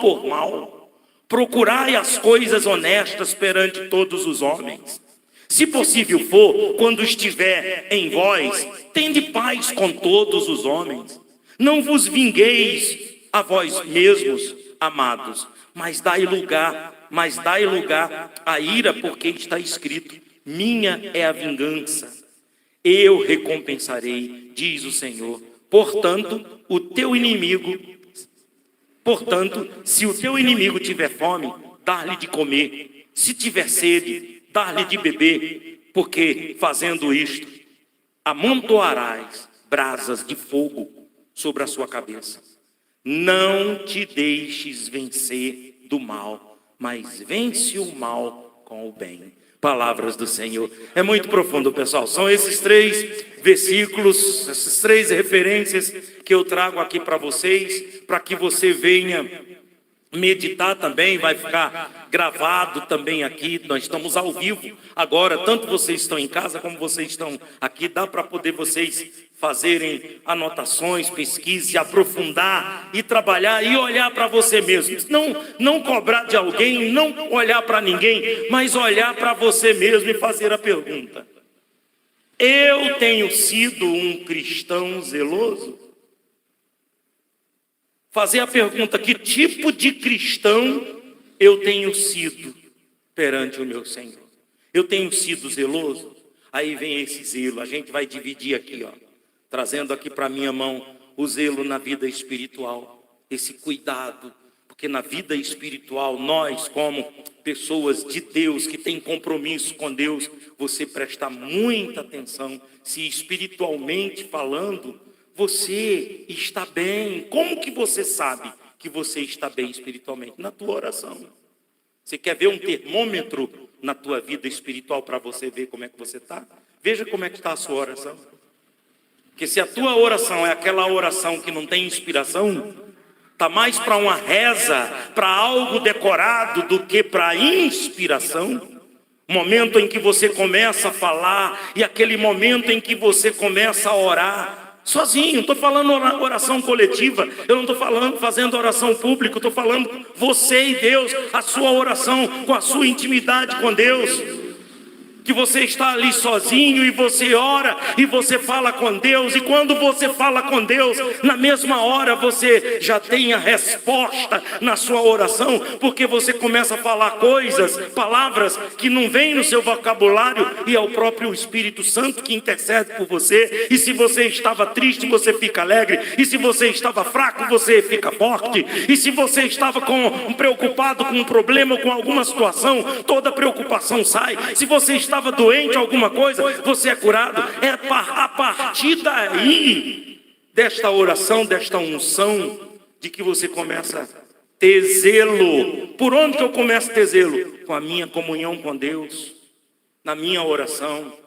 por mal. Procurai as coisas honestas perante todos os homens. Se possível for, quando estiver em vós, tende paz com todos os homens. Não vos vingueis a vós mesmos, amados, mas dai lugar à ira, porque está escrito: minha é a vingança, eu recompensarei, diz o Senhor. Portanto, se o teu inimigo tiver fome, dá-lhe de comer. Se tiver sede, dá-lhe de beber. Porque, fazendo isto, amontoarás brasas de fogo sobre a sua cabeça. Não te deixes vencer do mal, mas vence o mal com o bem. Palavras do Senhor. É muito profundo, pessoal. São esses 3 versículos, essas 3 referências que eu trago aqui para vocês, para que você venha meditar também, vai ficar gravado também aqui. Nós estamos ao vivo agora, tanto vocês estão em casa como vocês estão aqui. Dá para poder vocês fazerem anotações, pesquise, aprofundar e trabalhar e olhar para você mesmo. Não cobrar de alguém, não olhar para ninguém, mas olhar para você mesmo e fazer a pergunta: eu tenho sido um cristão zeloso? Fazer a pergunta: que tipo de cristão eu tenho sido perante o meu Senhor? Eu tenho sido zeloso? Aí vem esse zelo, a gente vai dividir aqui, trazendo aqui para a minha mão o zelo na vida espiritual, esse cuidado, porque na vida espiritual, nós como pessoas de Deus, que têm compromisso com Deus, você presta muita atenção, se espiritualmente falando, você está bem. Como que você sabe que você está bem espiritualmente? Na tua oração. Você quer ver um termômetro na tua vida espiritual para você ver como é que você está? Veja como é que está a sua oração. Porque se a tua oração é aquela oração que não tem inspiração, está mais para uma reza, para algo decorado do que para inspiração. Momento em que você começa a falar e aquele momento em que você começa a orar sozinho. Estou falando oração coletiva, eu não estou falando fazendo oração pública, estou falando você e Deus, a sua oração com a sua intimidade com Deus. Que você está ali sozinho e você ora e você fala com Deus, e quando você fala com Deus, na mesma hora você já tem a resposta na sua oração, porque você começa a falar palavras que não vêm no seu vocabulário, e é o próprio Espírito Santo que intercede por você. E se você estava triste, você fica alegre, e se você estava fraco, você fica forte, e se você estava preocupado com um problema ou com alguma situação, toda preocupação sai. Se você estava doente, alguma coisa, você é curado. É a partir daí, desta oração, desta unção, de que você começa a ter zelo. Por onde que eu começo a ter zelo? Com a minha comunhão com Deus, na minha oração.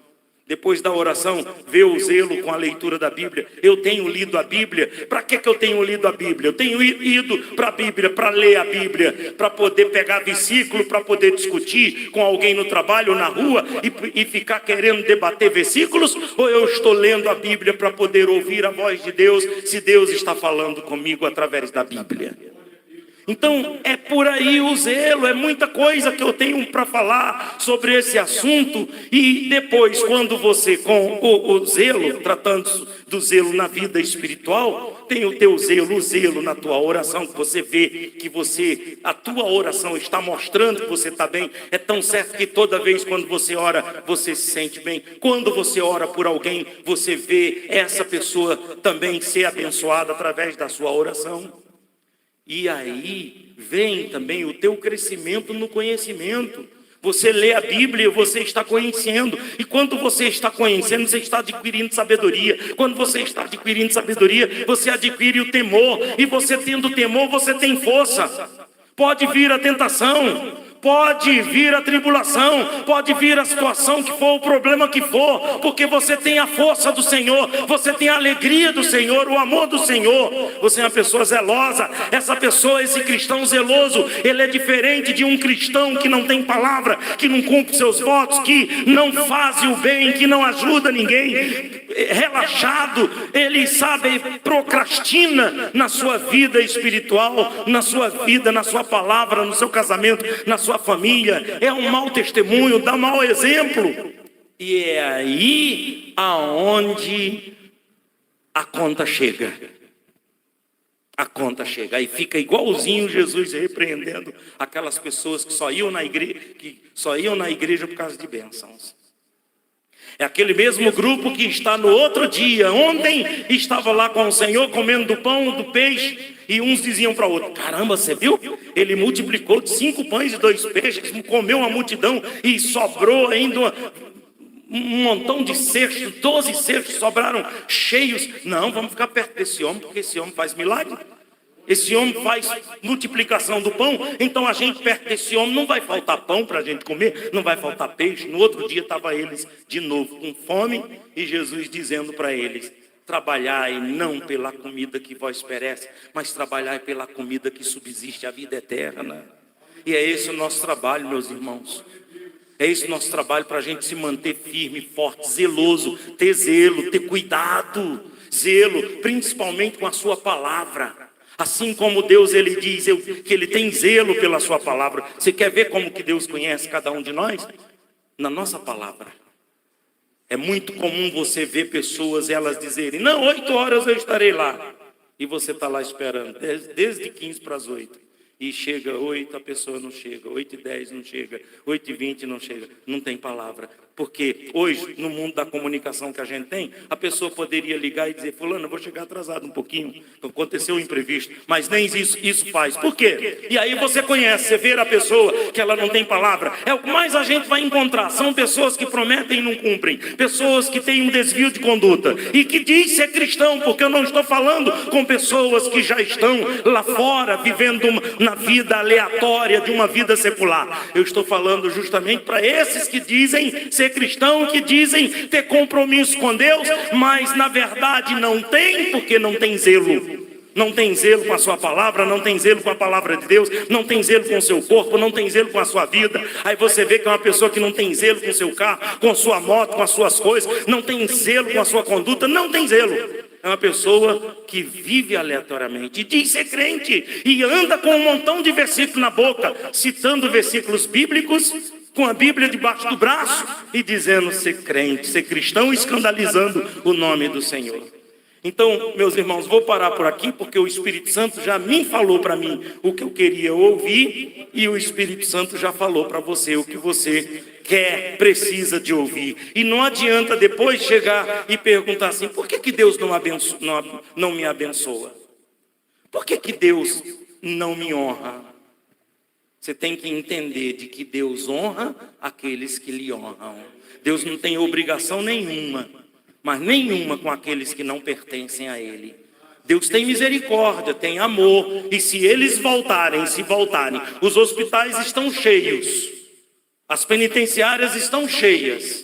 Depois da oração, ver o zelo com a leitura da Bíblia. Eu tenho lido a Bíblia. Para que eu tenho lido a Bíblia? Eu tenho ido para a Bíblia, para ler a Bíblia, para poder pegar versículo, para poder discutir com alguém no trabalho ou na rua e ficar querendo debater versículos? Ou eu estou lendo a Bíblia para poder ouvir a voz de Deus, se Deus está falando comigo através da Bíblia? Então, é por aí o zelo. É muita coisa que eu tenho para falar sobre esse assunto. E depois, quando você, com o zelo, tratando do zelo na vida espiritual, tem o teu zelo, o zelo na tua oração, que você vê que a tua oração está mostrando que você está bem. É tão certo que toda vez quando você ora, você se sente bem. Quando você ora por alguém, você vê essa pessoa também ser abençoada através da sua oração. E aí vem também o teu crescimento no conhecimento. Você lê a Bíblia, você está conhecendo. E quando você está conhecendo, você está adquirindo sabedoria. Quando você está adquirindo sabedoria, você adquire o temor. E você tendo temor, você tem força. Pode vir a tentação, pode vir a tribulação, pode vir a situação que for, o problema que for, porque você tem a força do Senhor, você tem a alegria do Senhor, o amor do Senhor. Você é uma pessoa zelosa. Essa pessoa, esse cristão zeloso, ele é diferente de um cristão que não tem palavra, que não cumpre seus votos, que não faz o bem, que não ajuda ninguém. Relaxado, ele sabe, procrastina na sua vida espiritual, na sua vida, na sua palavra, no seu casamento, na sua família. É um mau testemunho, dá mau exemplo. E é aí aonde a conta chega. A conta chega. Aí fica igualzinho Jesus repreendendo aquelas pessoas que só iam na igreja por causa de bênçãos. É aquele mesmo grupo que está no outro dia, ontem estava lá com o Senhor comendo do pão, do peixe, e uns diziam para o outro: caramba, você viu? Ele multiplicou de 5 pães e 2 peixes, comeu uma multidão e sobrou ainda um montão de cestos, 12 cestos sobraram cheios. Não, vamos ficar perto desse homem, porque esse homem faz milagre. Esse homem faz multiplicação do pão, então a gente perto desse homem não vai faltar pão para a gente comer, não vai faltar peixe. No outro dia estava eles de novo com fome e Jesus dizendo para eles: trabalhai não pela comida que vós perece, mas trabalhai pela comida que subsiste a vida eterna. E é esse o nosso trabalho, meus irmãos. É esse o nosso trabalho, para a gente se manter firme, forte, zeloso, ter zelo, ter cuidado, zelo, principalmente com a sua palavra. Assim como Deus, ele diz que ele tem zelo pela sua palavra. Você quer ver como que Deus conhece cada um de nós? Na nossa palavra. É muito comum você ver pessoas, elas dizerem: não, 8 horas eu estarei lá. E você está lá esperando, desde 15 para as 8. E chega 8, a pessoa não chega, 8:10 não chega, 8:20 não chega, não tem palavra. Porque hoje, no mundo da comunicação que a gente tem, a pessoa poderia ligar e dizer: fulano, eu vou chegar atrasado um pouquinho, aconteceu um imprevisto, mas nem isso faz. Por quê? E aí você conhece, você vê a pessoa que ela não tem palavra. É o que mais a gente vai encontrar, são pessoas que prometem e não cumprem, pessoas que têm um desvio de conduta e que diz ser cristão, porque eu não estou falando com pessoas que já estão lá fora, vivendo na vida aleatória de uma vida secular. Eu estou falando justamente para esses que dizem ser cristão, que dizem ter compromisso com Deus, mas na verdade não tem, porque não tem zelo. Não tem zelo com a sua palavra, não tem zelo com a palavra de Deus, não tem zelo com o seu corpo, não tem zelo com a sua vida. Aí você vê que é uma pessoa que não tem zelo com o seu carro, com a sua moto, com as suas coisas, não tem zelo com a sua conduta, não tem zelo. É uma pessoa que vive aleatoriamente, diz ser crente e anda com um montão de versículos na boca, citando versículos bíblicos, com a Bíblia debaixo do braço e dizendo ser crente, ser cristão, escandalizando o nome do Senhor. Então, meus irmãos, vou parar por aqui, porque o Espírito Santo já me falou para mim o que eu queria ouvir, e o Espírito Santo já falou para você o que você quer, precisa de ouvir. E não adianta depois chegar e perguntar assim: por que Deus não me abençoa? Por que Deus não me honra? Você tem que entender de que Deus honra aqueles que lhe honram. Deus não tem obrigação nenhuma, mas nenhuma com aqueles que não pertencem a Ele. Deus tem misericórdia, tem amor, e se eles voltarem, os hospitais estão cheios, as penitenciárias estão cheias,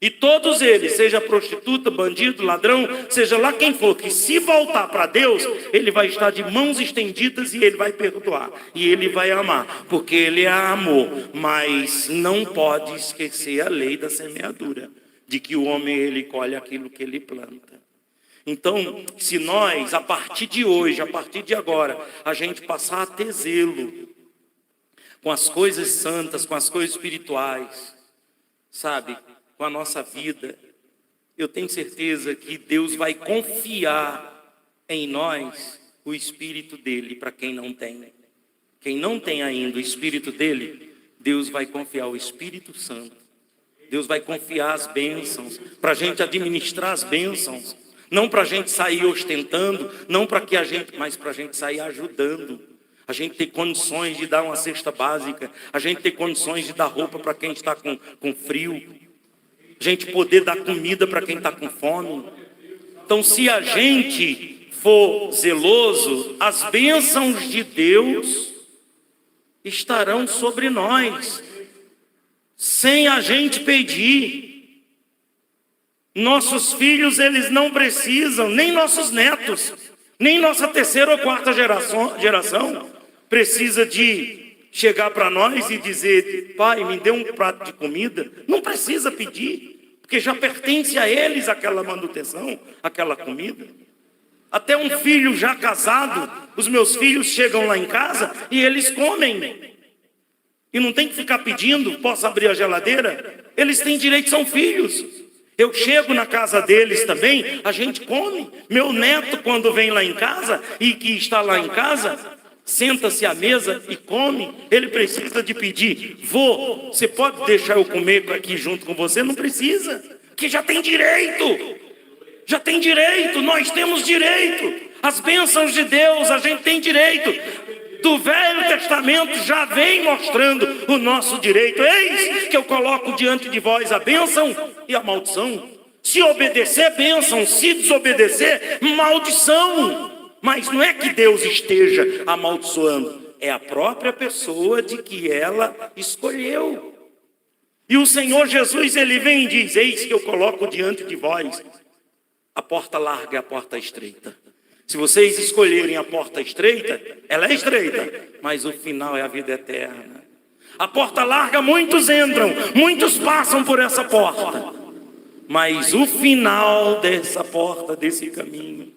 e todos eles, seja prostituta, bandido, ladrão, seja lá quem for, que se voltar para Deus, ele vai estar de mãos estendidas e ele vai perdoar, e ele vai amar, porque ele é amor, mas não pode esquecer a lei da semeadura, de que o homem ele colhe aquilo que ele planta. Então, se nós, a partir de hoje, a partir de agora, a gente passar a ter zelo com as coisas santas, com as coisas espirituais, sabe, com a nossa vida, eu tenho certeza que Deus vai confiar em nós o Espírito dele para quem não tem. Quem não tem ainda o Espírito dele, Deus vai confiar o Espírito Santo. Deus vai confiar as bênçãos, para a gente administrar as bênçãos, não para a gente sair ostentando, não para que a gente, mas para a gente sair ajudando, a gente ter condições de dar uma cesta básica, a gente ter condições de dar roupa para quem está com frio, a gente poder dar comida para quem está com fome. Então, se a gente for zeloso, as bênçãos de Deus estarão sobre nós, sem a gente pedir. Nossos filhos, eles não precisam, nem nossos netos, nem nossa terceira ou quarta geração precisa de chegar para nós e dizer: pai, me dê um prato de comida. Não precisa pedir, porque já pertence a eles aquela manutenção, aquela comida. Até um filho já casado, os meus filhos chegam lá em casa e eles comem. E não tem que ficar pedindo: posso abrir a geladeira? Eles têm direito, são filhos. Eu chego na casa deles também, a gente come. Meu neto, quando vem lá em casa e que está lá em casa, senta-se à mesa e come. Ele precisa de pedir: vô, você pode deixar eu comer aqui junto com você? Não precisa. que já tem direito. Já tem direito, nós temos direito. As bênçãos de Deus, a gente tem direito. Do Velho Testamento já vem mostrando o nosso direito. Eis que eu coloco diante de vós a bênção e a maldição. Se obedecer, bênção. Se desobedecer, maldição. Mas não é que Deus esteja amaldiçoando. É a própria pessoa de que ela escolheu. E o Senhor Jesus, ele vem e diz: eis que eu coloco diante de vós a porta larga e a porta estreita. Se vocês escolherem a porta estreita, ela é estreita, mas o final é a vida eterna. A porta larga, muitos entram, muitos passam por essa porta, mas o final dessa porta, desse caminho.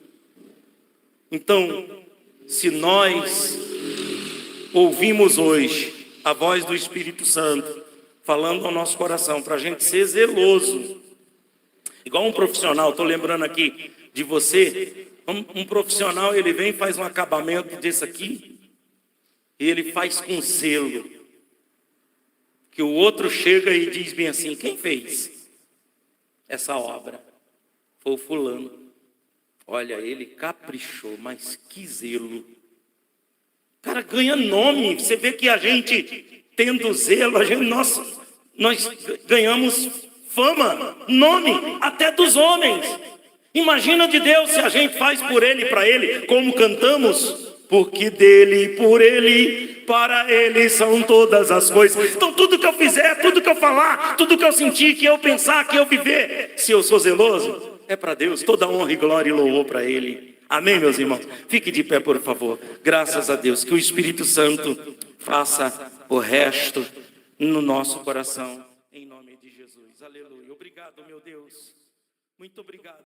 Então, se nós ouvimos hoje a voz do Espírito Santo falando ao nosso coração, para a gente ser zeloso, igual um profissional, estou lembrando aqui de você, um profissional, ele vem e faz um acabamento desse aqui, e ele faz com zelo, que o outro chega e diz bem assim: quem fez essa obra? Foi o fulano. Olha, ele caprichou, mas que zelo. O cara ganha nome. Você vê que a gente, tendo zelo, nós ganhamos fama, nome, até dos homens. Imagina de Deus se a gente faz por Ele e para Ele, como cantamos, porque dele, por Ele, para Ele são todas as coisas. Então tudo que eu fizer, tudo que eu falar, tudo que eu sentir, que eu pensar, que eu viver, se eu sou zeloso, é para Deus. Toda honra e glória e louvor para Ele. Amém, meus irmãos? Fique de pé, por favor. Graças a Deus. Que o Espírito Santo faça o resto no nosso coração. Em nome de Jesus. Aleluia. Obrigado, meu Deus. Muito obrigado.